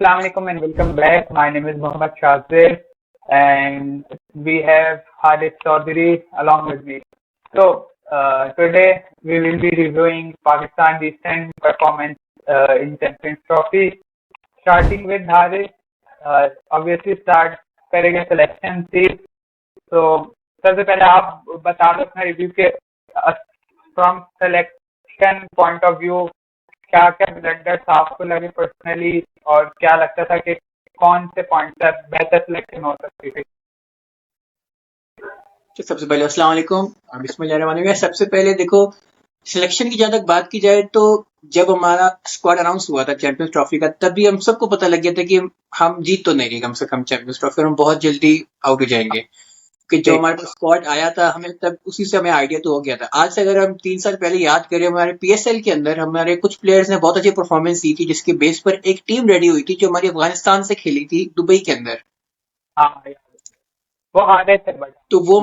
Assalamu alaikum and welcome back. My name is Mohammad Shazir and we have Hadith Chaudhary along with me. Today we will be reviewing Pakistan's recent performance in Champions Trophy. Starting with Hadith, obviously start करेंगे selection series. तो सबसे पहले आप बता दो अपना review के from selection point of view क्या क्या ब्लंडर्स आपको लगे पर्सनली और क्या लगता था कि कौन से पॉइंट तक बेहतर सिलेक्शन हो सकती थी। तो सबसे पहले अस्सलाम वालेकुम, बिस्मिल्लाहिर्रहमानिर्रहीम। सबसे पहले देखो, सिलेक्शन की जहाँ तक बात की जाए तो जब हमारा स्क्वाड अनाउंस हुआ था चैंपियंस ट्रॉफी का, तभी हम सबको पता लग गया था कि हम जीत तो नहीं गए कम से कम चैंपियंस ट्रॉफी, और हम बहुत जल्दी आउट हो जाएंगे। कि जो हमारे पास स्क्वाड आया था हमें तब उसी से हमें आइडिया तो हो गया था। आज से अगर हम 3 साल पहले याद करें, हमारे पीएसएल के अंदर हमारे कुछ प्लेयर्स ने बहुत अच्छी परफॉर्मेंस दी थी, जिसके बेस पर एक टीम रेडी हुई थी जो हमारी अफगानिस्तान से खेली थी दुबई के अंदर। वो हारे थे तो वो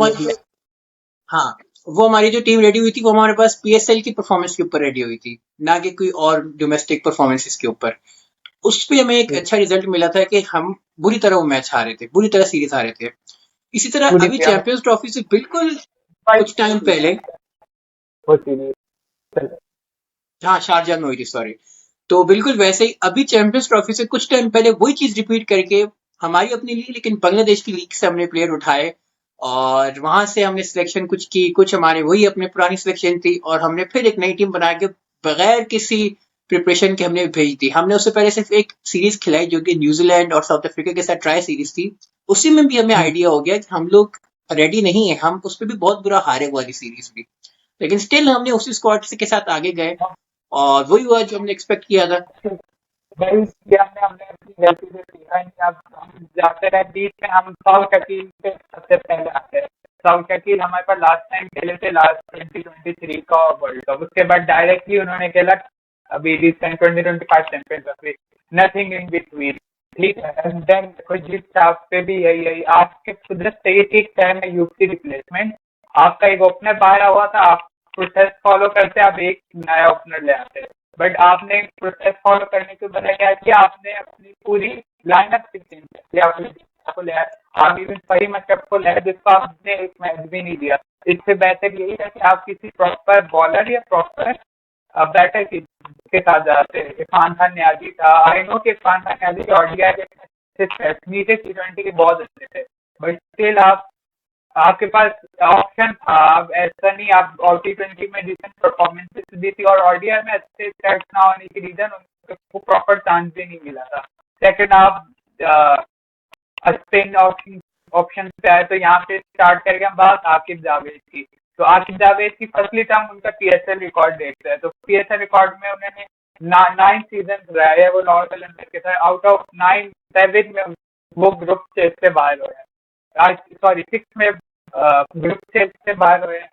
हमारी जो टीम रेडी हुई थी वो हमारे पास पीएसएल की परफॉर्मेंस के ऊपर रेडी हुई थी, ना कि कोई और डोमेस्टिक परफॉर्मेंसेस के ऊपर। उस पे हमें एक अच्छा रिजल्ट मिला था कि हम बुरी तरह वो मैच हारे थे, बुरी तरह सीरीज हारे थे। इसी तरह अभी चैंपियंस ट्रॉफी से बिल्कुल कुछ टाइम पहले, शारजाह में हुई थी, सॉरी। तो बिल्कुल वैसे ही अभी चैंपियंस ट्रॉफी से कुछ टाइम पहले वही चीज रिपीट करके हमारी अपनी लीग, लेकिन बांग्लादेश की लीग से हमने प्लेयर उठाए और वहां से हमने सिलेक्शन कुछ की, कुछ हमारे वही अपने पुरानी सिलेक्शन थी, और हमने फिर एक नई टीम बना के बगैर किसी प्रिपरेशन के हमने भेज दी। हमने उससे पहले सिर्फ एक सीरीज खिलाई जो कि न्यूजीलैंड और साउथ अफ्रीका के साथ ट्राई सीरीज थी। उसी में भी हमें आइडिया हो गया कि हम लोग रेडी नहीं है, हम उस पर भी बहुत बुरा हारे वाली सीरीज भी, लेकिन स्टिल हमने उसी स्क्वाड के साथ आगे गए और वही हुआ जो हमने एक्सपेक्ट किया था। हमने अपनी गलती से सीखा नहीं। अब हम जाते रहे बीच में, हम साउथ शकील से सबसे पहले आते हैं। साउथ शकील हमारे पास लास्ट टाइम खेले थे, लास्ट 2023 का वर्ल्ड कप। उसके बाद डायरेक्टली उन्होंने खेला अभी recent 2025 champions trophy, nothing in between. ठीक है, एंड देन जिस आप पे भी यही आपके कुदरत चाहिए थी टाइम में यूपी रिप्लेसमेंट। आपका एक ओपनर बाहर हुआ था, आप प्रोसेस फॉलो करते, आप एक नया ओपनर ले आते, बट आपने प्रोसेस फॉलो करने के बजाय क्या किया, आपने अपनी पूरी लाइनअप से चेंज किया। आपको ले आप इवन सही मतलब को ले जिसको आपने एक मैच भी नहीं दिया। इससे बेहतर यही है कि आप किसी प्रॉपर बॉलर या प्रॉपर बैटर के साथ जाते। इरफान खान न्याजी था, आई नो कि इरफान खान न्याजी के ओडीआई के T20 के बहुत अच्छे थे, बट स्टिल आपके पास ऑप्शन था। अब ऐसा नहीं, आप T20 में डिसेंट परफॉर्मेंसेस दी थी और ओडीआई में अच्छे स्टैट्स ना होने के रीजन उनको प्रॉपर चांस भी नहीं मिला था। सेकंड, आप स्पिन ऑप्शन पे आए तो यहाँ पे स्टार्ट करके हम बात आकिब जावेद की। तो आकिब जावेद की फर्स्टली हम उनका पीएसएल रिकॉर्ड देखते हैं। तो पीएसएल रिकॉर्ड में उन्होंने 9 सीजन रहा है वो लॉर्ड कलंदर के साथ। आउट ऑफ 9, 7 में वो ग्रुप स्टेज से बाहर हुए हैं, सॉरी 6 में ग्रुप स्टेज से बाहर हुए हैं।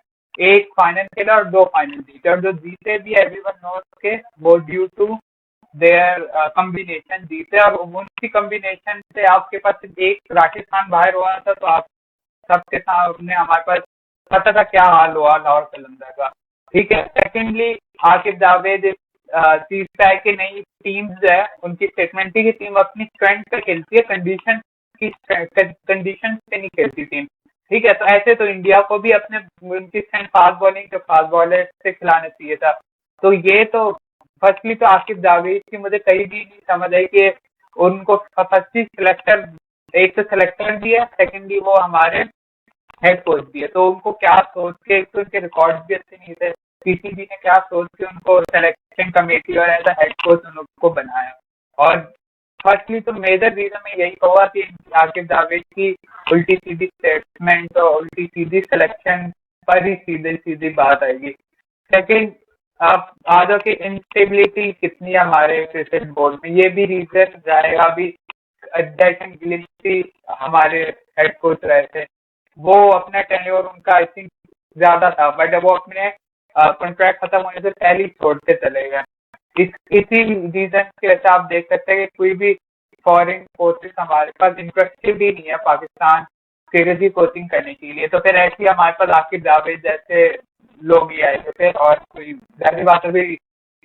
1 फाइनल खेला और 2 फाइनल जीते, और जो जीते भी एवरीवन नोस के वो ड्यू टू देयर कॉम्बिनेशन जीते। और उनकी कॉम्बिनेशन से आपके पास एक राशिद खान बाहर हुआ था, तो आप सबके सामने हमारे पास पता था क्या हाल हुआ लाहौर कलंदर का। ठीक है, सेकेंडली आकिब जावेद चीज पे है कि नई टीम्स है उनकी स्टेटमेंट थी कि टीम अपनी स्ट्रेंथ पे खेलती है, कंडीशन पे नहीं खेलती टीम। ठीक है, तो ऐसे तो इंडिया को भी अपने उनकी स्ट्रेंथ फास्ट बॉलिंग के फास्ट बॉलर से खिलाना चाहिए था। तो ये तो फर्स्टली तो आकिब जावेद की मुझे कहीं भी नहीं समझ आई कि उनको फर्स्टली सिलेक्टर, एक तो सिलेक्टर भी है, सेकेंडली वो हमारे हेड कोच भी है। तो उनको क्या सोच के, एक तो उनके रिकॉर्ड भी अच्छे नहीं थे, पीसीबी ने क्या सोच के उनको सिलेक्शन कमेटी और एज अ हेड कोच उनको बनाया। और फर्स्टली तो मेजर रीजन में यही कहूँगा कि आकिब जावेद की उल्टी सीधी स्टेटमेंट और उल्टी सीधी सिलेक्शन पर ही सीधी बात आएगी। सेकेंड, आप आज की इंस्टेबिलिटी कितनी हमारे क्रिकेट बोर्ड में, ये भी रीजन जाएगा। अभी जैसन गिलिस्टी हमारे हेड कोच रहे थे, वो अपना टेन्योर उनका आई थिंक ज्यादा था, बट वो अपने कॉन्ट्रैक्ट खत्म होने से पहले ही छोड़ते चले गए। इसी रीजन के वजह आप देख सकते हैं कि कोई भी फॉरेन कोचेस हमारे पास इंटरेस्टेड ही नहीं है पाकिस्तान सीरियसली कोचिंग करने के लिए। तो फिर ऐसे ही हमारे पास आकिब जावेद जैसे लोग ही आए थे और कोई जाहिर बात है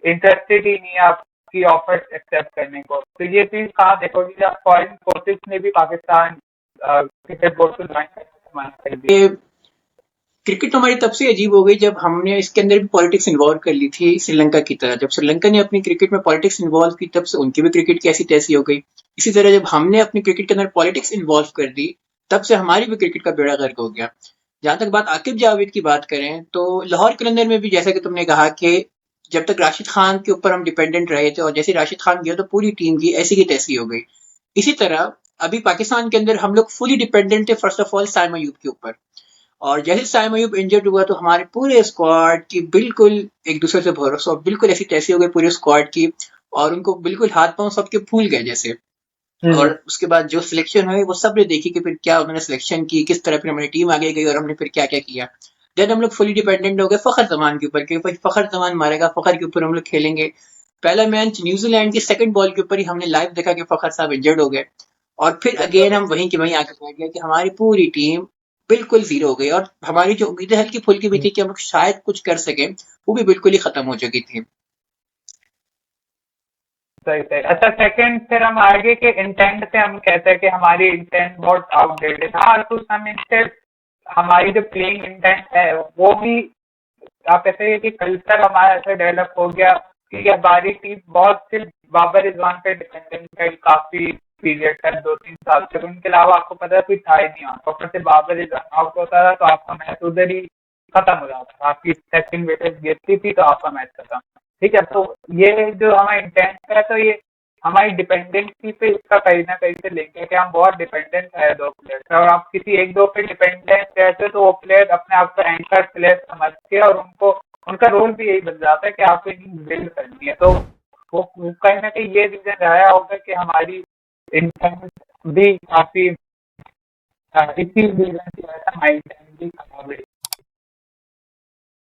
इंटरेस्टेड ही नहीं है आप की ऑफर्स एक्सेप्ट करने को। तो ये चीज कहाँ देखोगे जब फॉरेन कोचेस ने भी पाकिस्तान क्रिकेट बोर्ड को ज्वाइन कर दिया। ये क्रिकेट तो हमारी तब से अजीब हो गई जब हमने इसके अंदर भी पॉलिटिक्स इन्वॉल्व कर ली थी श्रीलंका की तरह। जब श्रीलंका ने अपनी क्रिकेट में पॉलिटिक्स इन्वॉल्व की तब से उनकी भी क्रिकेट कैसी तैसी हो गई। इसी तरह जब हमने अपनी क्रिकेट के अंदर पॉलिटिक्स इन्वॉल्व कर दी तब से हमारी भी क्रिकेट का बेड़ा गर्क हो गया। जहां तक बात आकिब जावेद की बात करें तो लाहौर कलंदर में भी जैसा कि तुमने कहा कि जब तक राशिद खान के ऊपर हम डिपेंडेंट रहे थे और जैसे राशिद खान गया तो पूरी टीम की ऐसी की तैसी हो गई। इसी तरह अभी पाकिस्तान के अंदर हम लोग फुली डिपेंडेंट थे first of all Saim Ayub के ऊपर। और जैसे साइम अयूब इंजर्ड हुआ तो हमारे पूरे स्क्वाड की बिल्कुल एक दूसरे से भरोसा और बिल्कुल ऐसी तैसी हो गई पूरे स्क्वाड की और उनको बिल्कुल हाथ पांव सबके फूल गए जैसे। और उसके बाद जो सिलेक्शन हुई वो सबने देखी कि फिर क्या उन्होंने सिलेक्शन की, किस तरह फिर हमारी टीम आगे गई और हमने फिर क्या क्या किया। देन हम लोग फुली डिपेंडेंट हो गए फखर जमान के ऊपर कि भाई फखर जमान मारेगा, फखर के ऊपर हम लोग खेलेंगे। पहला मैच न्यूजीलैंड की सेकंड बॉल के ऊपर ही हमने लाइव देखा कि फखर साहब इंजर्ड हो गए और फिर अगेन हम वहीं के वहीं आके पहुंच गए कि हमारी पूरी टीम बिल्कुल जीरो हो गई और हमारी जो उम्मीदें हल्की फुल्की भी थी कि हम लोग शायद कुछ कर सके वो भी बिल्कुल ही खत्म हो चुकी थी। सही सही। अच्छा, सेकंड फिर हम आगे के इंटेंट से हम कहते हैं कि हमारी इंटेंट बहुत आउटडेटेड। हाँ, तो सम इंटेंट हमारी जो प्लेइंग इंटेंट है वो भी आप कहते हैं कि कल्चर हमारा ऐसे डेवलप हो गया कि हमारी टीम बहुत सिर्फ बाबर रिजवान पे डिपेंडेंट है काफी पीरियड तक, 2-3 साल तक। उनके अलावा आपको पता है कोई था ही नहीं। आपको ऊपर से बाबर रिजवान आउट होता था तो आपका मैच उधर ही खत्म हो जाता था। आपकी सेकंड विकेट गिरती थी तो आपका मैच खत्म। ठीक है, तो ये जो हमारा इंटेंट है तो ये हमारी डिपेंडेंसी पे इसका कहीं ना कहीं से लेंगे कि हम बहुत डिपेंडेंट है दो प्लेयर से, और आप किसी एक दो पे डिपेंडेंट रहते तो वो प्लेयर अपने आप को एंकर प्लेयर समझ के और उनको उनका रोल भी यही बन जाता है कि आपको इनिंग बिल्ड करनी है। तो वो कहीं ना कहीं ये रीजन रहा होगा कि हमारी इंटेंट भी काफी इसी रीजन की वजह से हमारी इंटेंट भी खराब है।